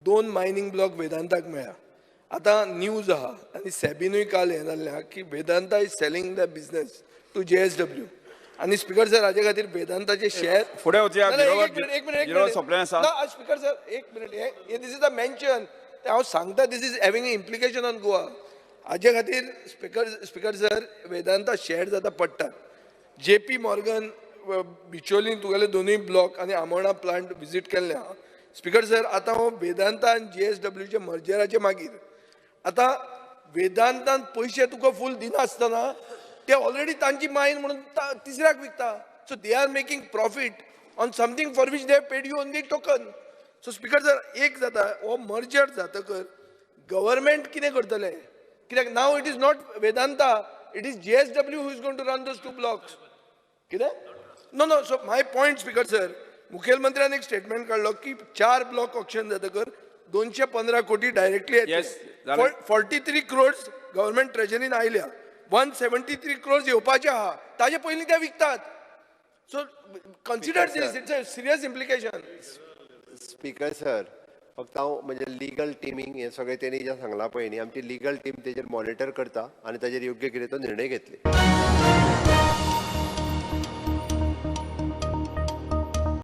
2 mining block वेदांताक मेळ्ळा. आतां news आहा आनी सेबीनूय काल हें जाल्लें की Vedanta is selling the business to JSW. आणि स्पीकर सर हाजे खातीर वेदांताचे शेअर फुडें वचया. एक मिनिट सोंपलें आसा. स्पीकर सर एक मिनिट हे दीस इज द मेन्शन हांव सांगता this is having implication on Goa. हाजे खातीर स्पीकर सर वेदांता शेअर जाता पडटा. JP मॉर्गन बिचोलीन तुगेले दोनूय ब्लॉक आनी आमोणा प्लांट विजीट केल्ले हांव. स्पीकर सर आतां हांव वेदांता आनी JSWचे मर्जराचे मागीर आतां वेदांतान पयशे तुका फूल दिनासतना ते ऑलरेडी तांची मायन म्हणून तिसऱ्याक विकता. So they are making profit on something for which they have paid you only token. So speaker sir एक जाता हो मर्जर जातकर गव्हर्मेंट कितें करतले कित्याक नाव it is not Vedanta it is JSW who is going to run those 2 blocks. कितें no so my point speaker sir मुखेलमंत्र्यान एक स्टेटमेंट काढलो की 4 ब्लॉक ऑक्शन जातकर 215 कोटी डायरेक्टली येतले. 43 crores गव्हर्मेंट ट्रेजरीन आयल्या. 173 crores येवपाचे आहा ताजे पयलीं ते विकतात. So consider this it's a serious implication. Speaker sir फक्त हांव म्हणजे लिगल टिमींग हें सगळें तेणी जें सांगलां पळय न्ही आमची लिगल टीम तेजेर मॉनिटर करता आनी ताजेर योग्य कितें तो निर्णय घेतले.